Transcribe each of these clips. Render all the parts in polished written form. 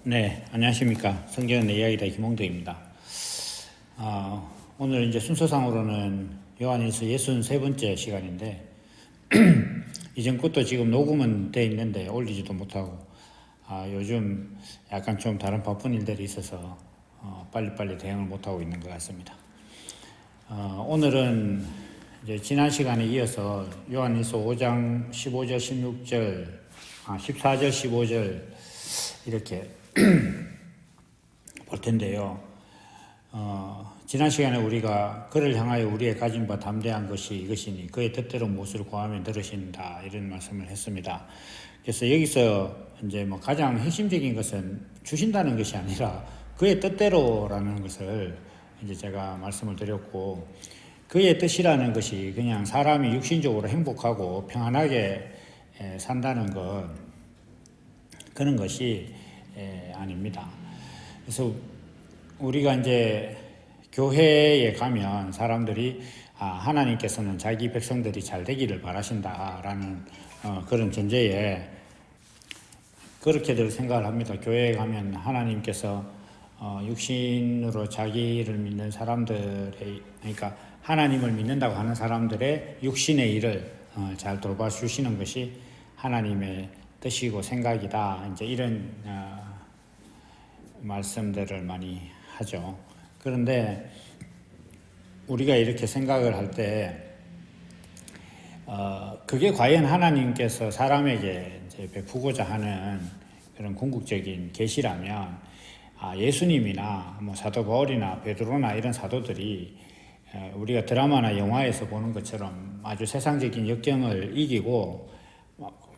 네, 안녕하십니까. 성경의 이야기다 김홍도입니다. 오늘 이제 순서상으로는 요한일서 63번째 시간인데, 이전 것도 지금 녹음은 돼 있는데 올리지도 못하고, 요즘 약간 좀 다른 바쁜 일들이 있어서 빨리빨리 대응을 못하고 있는 것 같습니다. 오늘은 이제 지난 시간에 이어서 요한일서 5장 15절, 16절, 14절, 15절 이렇게 볼 텐데요. 지난 시간에 우리가 그를 향하여 우리의 가진 바 담대한 것이 이것이니 그의 뜻대로 무엇을 구하면 들으신다 이런 말씀을 했습니다. 그래서 여기서 이제 뭐 가장 핵심적인 것은 주신다는 것이 아니라 그의 뜻대로라는 것을 이제 제가 말씀을 드렸고, 그의 뜻이라는 것이 그냥 사람이 육신적으로 행복하고 평안하게 산다는 것, 그런 것이 아닙니다. 그래서 우리가 이제 교회에 가면 사람들이 하나님께서는 자기 백성들이 잘 되기를 바라신다라는 그런 전제에 그렇게들 생각을 합니다. 교회에 가면 하나님께서 육신으로 자기를 믿는 사람들의, 그러니까 하나님을 믿는다고 하는 사람들의 육신의 일을 잘 돌봐주시는 것이 하나님의 뜻이고 생각이다. 이제 이런 말씀들을 많이 하죠. 그런데 우리가 이렇게 생각을 할 때, 그게 과연 하나님께서 사람에게 이제 베푸고자 하는 그런 궁극적인 계시라면, 예수님이나 뭐 사도 바울이나 베드로나 이런 사도들이 우리가 드라마나 영화에서 보는 것처럼 아주 세상적인 역경을 이기고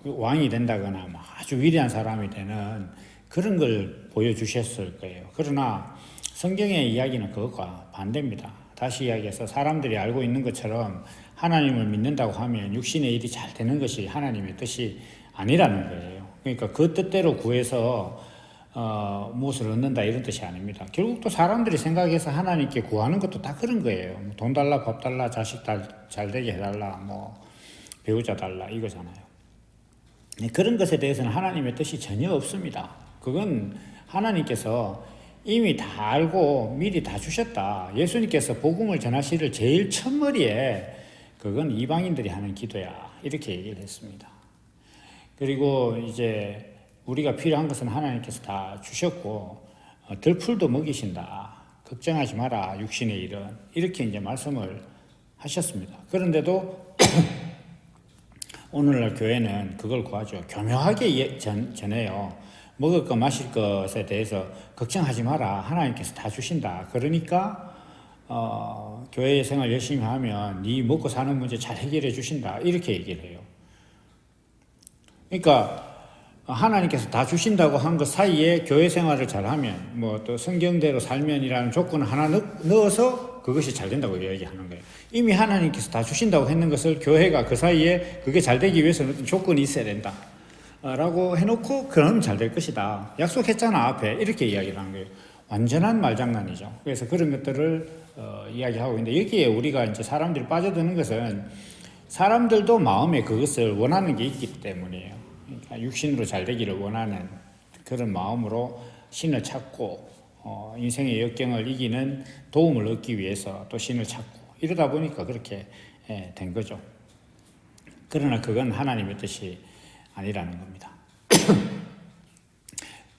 왕이 된다거나 아주 위대한 사람이 되는 그런 걸 보여주셨을 거예요. 그러나 성경의 이야기는 그것과 반대입니다. 다시 이야기해서 사람들이 알고 있는 것처럼 하나님을 믿는다고 하면 육신의 일이 잘 되는 것이 하나님의 뜻이 아니라는 거예요. 그러니까 그 뜻대로 구해서 무엇을 얻는다 이런 뜻이 아닙니다. 결국 또 사람들이 생각해서 하나님께 구하는 것도 다 그런 거예요. 돈 달라, 밥 달라, 자식 잘 되게 해달라, 뭐 배우자 달라 이거잖아요. 그런 것에 대해서는 하나님의 뜻이 전혀 없습니다. 그건 하나님께서 이미 다 알고 미리 다 주셨다. 예수님께서 복음을 전하시를 제일 첫머리에 그건 이방인들이 하는 기도야. 이렇게 얘기를 했습니다. 그리고 이제 우리가 필요한 것은 하나님께서 다 주셨고, 들풀도 먹이신다. 걱정하지 마라. 육신의 일은. 이렇게 이제 말씀을 하셨습니다. 그런데도 오늘날 교회는 그걸 구하죠. 교묘하게 전해요. 먹을 것 마실 것에 대해서 걱정하지 마라. 하나님께서 다 주신다. 그러니까 교회 생활 열심히 하면 네 먹고 사는 문제 잘 해결해 주신다. 이렇게 얘기를 해요. 그러니까 하나님께서 다 주신다고 한 것 사이에 교회 생활을 잘하면 뭐 또 성경대로 살면이라는 조건을 하나 넣어서 그것이 잘 된다고 이야기하는 거예요. 이미 하나님께서 다 주신다고 했는 것을 교회가 그 사이에 그게 잘 되기 위해서는 어떤 조건이 있어야 된다 라고 해놓고 그럼 잘 될 것이다. 약속했잖아 앞에. 이렇게 이야기를 하는 거예요. 완전한 말장난이죠. 그래서 그런 것들을 이야기하고 있는데, 여기에 우리가 이제 사람들이 빠져드는 것은 사람들도 마음에 그것을 원하는 게 있기 때문이에요. 그러니까 육신으로 잘 되기를 원하는 그런 마음으로 신을 찾고 인생의 역경을 이기는 도움을 얻기 위해서 또 신을 찾고 이러다 보니까 그렇게 된 거죠. 그러나 그건 하나님의 뜻이 아니라는 겁니다.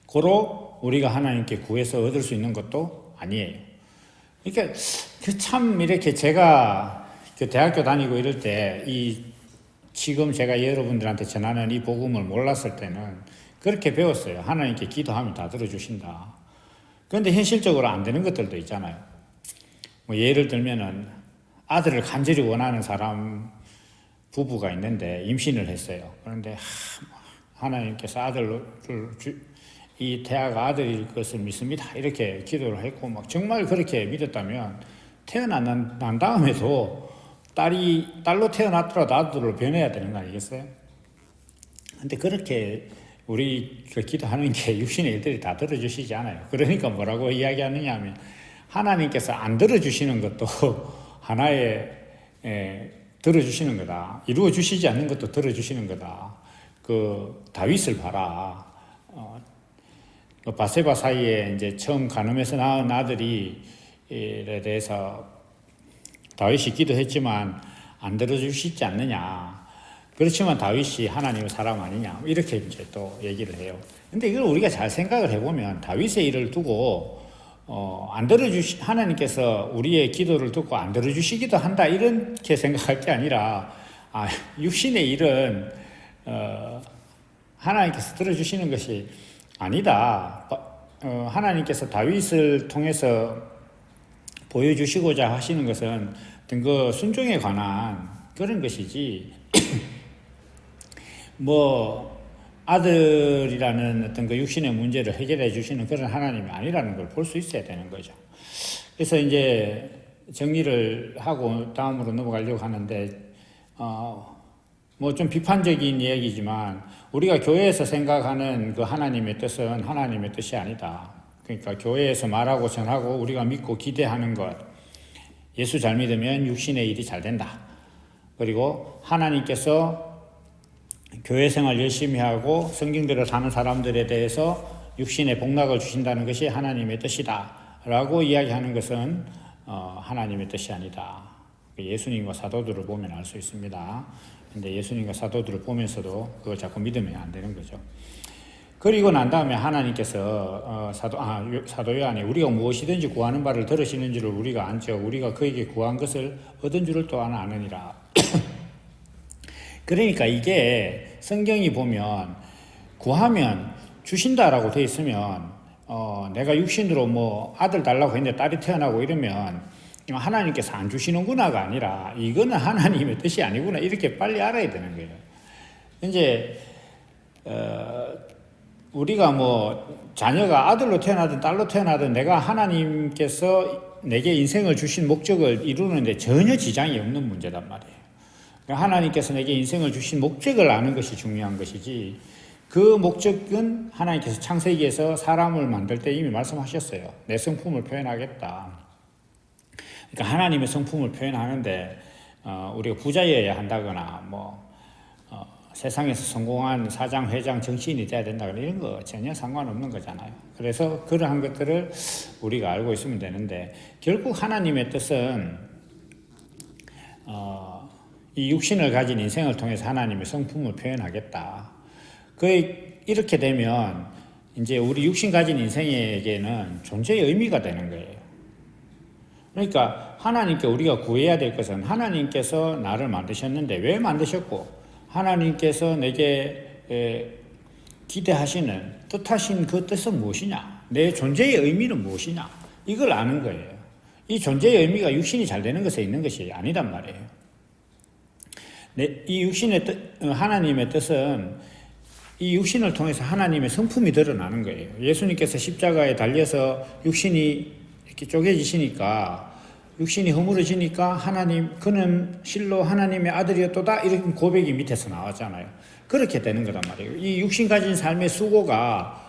고로 우리가 하나님께 구해서 얻을 수 있는 것도 아니에요. 그러니까 참 이렇게 제가 대학교 다니고 이럴 때 지금 제가 여러분들한테 전하는 이 복음을 몰랐을 때는 그렇게 배웠어요. 하나님께 기도하면 다 들어주신다. 그런데 현실적으로 안 되는 것들도 있잖아요. 뭐 예를 들면은 아들을 간절히 원하는 사람 부부가 있는데 임신을 했어요. 그런데 하나님께서 아들을 이 태아가 아들일 것을 믿습니다. 이렇게 기도를 했고 막 정말 그렇게 믿었다면 태어난 다음에도 딸로 태어났더라도 아들로 변해야 되는 거 아니겠어요? 근데 그렇게 우리가 기도하는 게 육신의 일들이 다 들어주시지 않아요. 그러니까 뭐라고 이야기하느냐 하면 하나님께서 안 들어주시는 것도 하나의 들어주시는 거다. 이루어주시지 않는 것도 들어주시는 거다. 그 다윗을 봐라. 바세바 사이에 이제 처음 간음해서 낳은 아들이에 대해서 다윗이 기도했지만 안 들어주시지 않느냐. 그렇지만 다윗이 하나님의 사람 아니냐. 이렇게 이제 또 얘기를 해요. 근데 이걸 우리가 잘 생각을 해보면 다윗의 일을 두고 하나님께서 우리의 기도를 듣고 안 들어주시기도 한다. 이렇게 생각할 게 아니라, 육신의 일은, 하나님께서 들어주시는 것이 아니다. 하나님께서 다윗을 통해서 보여주시고자 하시는 것은 어떤 그 순종에 관한 그런 것이지, 아들이라는 어떤 그 육신의 문제를 해결해 주시는 그런 하나님이 아니라는 걸 볼 수 있어야 되는 거죠. 그래서 이제 정리를 하고 다음으로 넘어가려고 하는데, 좀 비판적인 이야기지만, 우리가 교회에서 생각하는 그 하나님의 뜻은 하나님의 뜻이 아니다. 그러니까 교회에서 말하고 전하고 우리가 믿고 기대하는 것, 예수 잘 믿으면 육신의 일이 잘 된다. 그리고 하나님께서 교회 생활 열심히 하고 성경대로 사는 사람들에 대해서 육신의 복락을 주신다는 것이 하나님의 뜻이다 라고 이야기하는 것은 하나님의 뜻이 아니다. 예수님과 사도들을 보면 알 수 있습니다. 근데 예수님과 사도들을 보면서도 그걸 자꾸 믿으면 안 되는 거죠. 그리고 난 다음에 하나님께서 사도 요한이 우리가 무엇이든지 구하는 바를 들으시는 줄을 우리가 안죠. 우리가 그에게 구한 것을 얻은 줄을 또한 아느니라. 그러니까 이게 성경이 보면 구하면 주신다라고 되어 있으면 내가 육신으로 아들 달라고 했는데 딸이 태어나고 이러면 하나님께서 안 주시는구나가 아니라 이거는 하나님의 뜻이 아니구나 이렇게 빨리 알아야 되는 거예요. 이제 우리가 자녀가 아들로 태어나든 딸로 태어나든 내가 하나님께서 내게 인생을 주신 목적을 이루는데 전혀 지장이 없는 문제단 말이에요. 하나님께서 내게 인생을 주신 목적을 아는 것이 중요한 것이지, 그 목적은 하나님께서 창세기에서 사람을 만들 때 이미 말씀하셨어요. 내 성품을 표현하겠다. 그러니까 하나님의 성품을 표현하는데 우리가 부자여야 한다거나 세상에서 성공한 사장, 회장, 정치인이 돼야 된다거나 이런 거 전혀 상관없는 거잖아요. 그래서 그러한 것들을 우리가 알고 있으면 되는데, 결국 하나님의 뜻은 이 육신을 가진 인생을 통해서 하나님의 성품을 표현하겠다. 이렇게 되면 이제 우리 육신 가진 인생에게는 존재의 의미가 되는 거예요. 그러니까 하나님께 우리가 구해야 될 것은 하나님께서 나를 만드셨는데 왜 만드셨고, 하나님께서 내게 기대하시는 뜻하신 그 뜻은 무엇이냐, 내 존재의 의미는 무엇이냐, 이걸 아는 거예요. 이 존재의 의미가 육신이 잘 되는 것에 있는 것이 아니단 말이에요. 이 육신의 하나님의 뜻은 이 육신을 통해서 하나님의 성품이 드러나는 거예요. 예수님께서 십자가에 달려서 육신이 이렇게 쪼개지시니까, 육신이 허물어지니까 그는 실로 하나님의 아들이었도다 이런 고백이 밑에서 나왔잖아요. 그렇게 되는 거란 말이에요. 이 육신 가진 삶의 수고가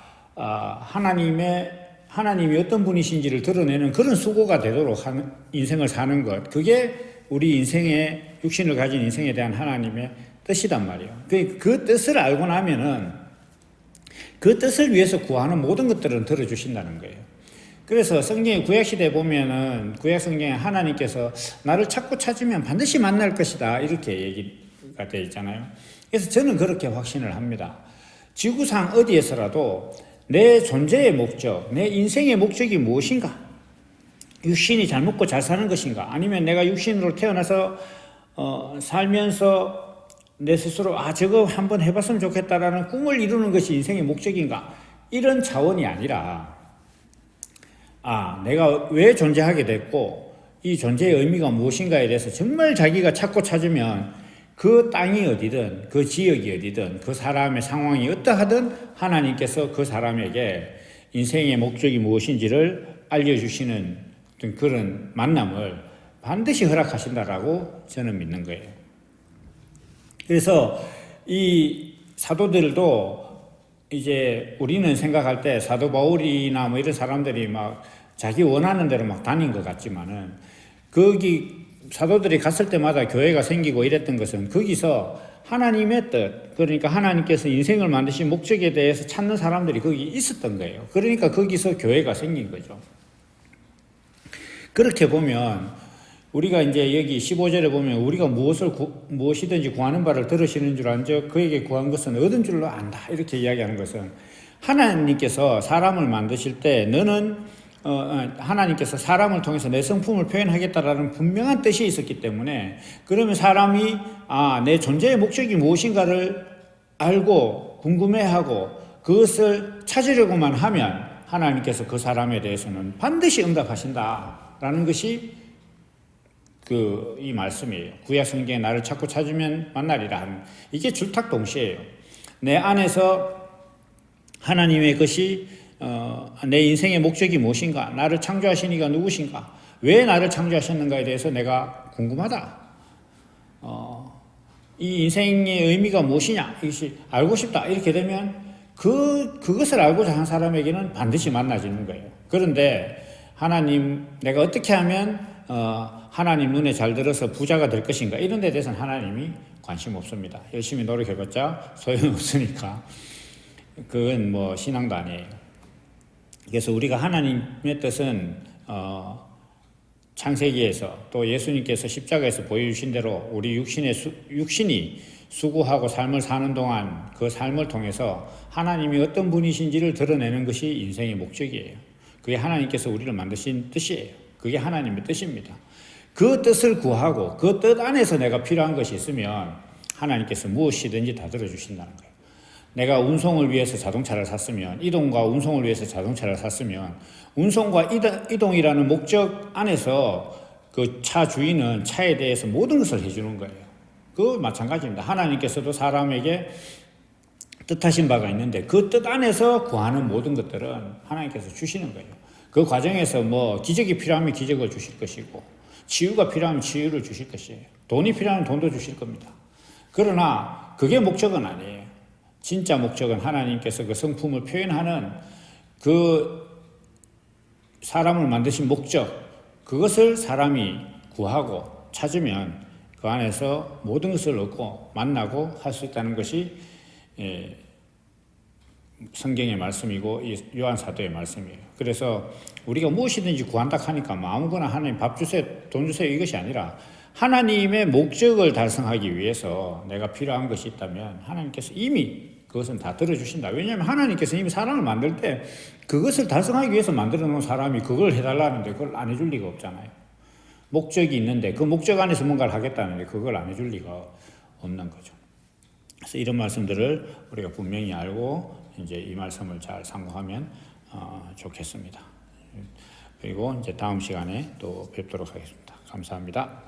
하나님이 어떤 분이신지를 드러내는 그런 수고가 되도록 인생을 사는 것, 그게 우리 인생의 육신을 가진 인생에 대한 하나님의 뜻이단 말이에요. 그 뜻을 알고 나면은 그 뜻을 위해서 구하는 모든 것들은 들어주신다는 거예요. 그래서 성경의 구약시대에 보면은 구약성경에 하나님께서 나를 찾고 찾으면 반드시 만날 것이다 이렇게 얘기가 되어 있잖아요. 그래서 저는 그렇게 확신을 합니다. 지구상 어디에서라도 내 존재의 목적, 내 인생의 목적이 무엇인가? 육신이 잘 먹고 잘 사는 것인가? 아니면 내가 육신으로 태어나서 살면서 내 스스로 저거 한번 해봤으면 좋겠다라는 꿈을 이루는 것이 인생의 목적인가? 이런 차원이 아니라 내가 왜 존재하게 됐고 이 존재의 의미가 무엇인가에 대해서 정말 자기가 찾고 찾으면 그 땅이 어디든 그 지역이 어디든 그 사람의 상황이 어떠하든 하나님께서 그 사람에게 인생의 목적이 무엇인지를 알려주시는 그런 만남을 반드시 허락하신다라고 저는 믿는 거예요. 그래서 이 사도들도 이제 우리는 생각할 때 사도 바울이나 이런 사람들이 자기 원하는 대로 다닌 것 같지만은, 거기 사도들이 갔을 때마다 교회가 생기고 이랬던 것은 거기서 하나님의 뜻, 그러니까 하나님께서 인생을 만드신 목적에 대해서 찾는 사람들이 거기 있었던 거예요. 그러니까 거기서 교회가 생긴 거죠. 그렇게 보면 우리가 이제 여기 15절에 보면 우리가 무엇이든지 구하는 바를 들으시는 줄 안즉 그에게 구한 것은 얻은 줄로 안다. 이렇게 이야기하는 것은 하나님께서 사람을 만드실 때 너는 하나님께서 사람을 통해서 내 성품을 표현하겠다라는 분명한 뜻이 있었기 때문에 그러면 사람이 내 존재의 목적이 무엇인가를 알고 궁금해하고 그것을 찾으려고만 하면 하나님께서 그 사람에 대해서는 반드시 응답하신다라는 것이 이 말씀이에요. 구약 성경에 나를 찾고 찾으면 만나리라 하는 이게 줄탁동시예요. 내 안에서 하나님의 것이 내 인생의 목적이 무엇인가, 나를 창조하신 이가 누구신가, 왜 나를 창조하셨는가에 대해서 내가 궁금하다. 이 인생의 의미가 무엇이냐, 이것이 알고 싶다. 이렇게 되면 그것을 알고자 하는 사람에게는 반드시 만나지는 거예요. 그런데 하나님, 내가 어떻게 하면 하나님 눈에 잘 들어서 부자가 될 것인가, 이런 데 대해서는 하나님이 관심 없습니다. 열심히 노력해봤자 소용없으니까. 그건 뭐 신앙도 아니에요. 그래서 우리가 하나님의 뜻은 창세기에서 또 예수님께서 십자가에서 보여주신 대로 우리 육신이 수고하고 삶을 사는 동안 그 삶을 통해서 하나님이 어떤 분이신지를 드러내는 것이 인생의 목적이에요. 그게 하나님께서 우리를 만드신 뜻이에요. 그게 하나님의 뜻입니다. 그 뜻을 구하고 그 뜻 안에서 내가 필요한 것이 있으면 하나님께서 무엇이든지 다 들어주신다는 거예요. 내가 운송을 위해서 자동차를 샀으면, 이동과 운송을 위해서 자동차를 샀으면 운송과 이동이라는 목적 안에서 그 차 주인은 차에 대해서 모든 것을 해주는 거예요. 그거 마찬가지입니다. 하나님께서도 사람에게 뜻하신 바가 있는데 그 뜻 안에서 구하는 모든 것들은 하나님께서 주시는 거예요. 그 과정에서 뭐 기적이 필요하면 기적을 주실 것이고 치유가 필요하면 치유를 주실 것이에요. 돈이 필요하면 돈도 주실 겁니다. 그러나 그게 목적은 아니에요. 진짜 목적은 하나님께서 그 성품을 표현하는 그 사람을 만드신 목적, 그것을 사람이 구하고 찾으면 그 안에서 모든 것을 얻고 만나고 할 수 있다는 것이 성경의 말씀이고 요한 사도의 말씀이에요. 그래서 우리가 무엇이든지 구한다 하니까 뭐 아무거나 하나님 밥 주세요, 돈 주세요 이것이 아니라 하나님의 목적을 달성하기 위해서 내가 필요한 것이 있다면 하나님께서 이미 그것은 다 들어주신다. 왜냐하면 하나님께서 이미 사람을 만들 때 그것을 달성하기 위해서 만들어 놓은 사람이 그걸 해달라는데 그걸 안 해줄 리가 없잖아요. 목적이 있는데 그 목적 안에서 뭔가를 하겠다는데 그걸 안 해줄 리가 없는 거죠. 그래서 이런 말씀들을 우리가 분명히 알고 이제 이 말씀을 잘 상고하면 좋겠습니다. 그리고 이제 다음 시간에 또 뵙도록 하겠습니다. 감사합니다.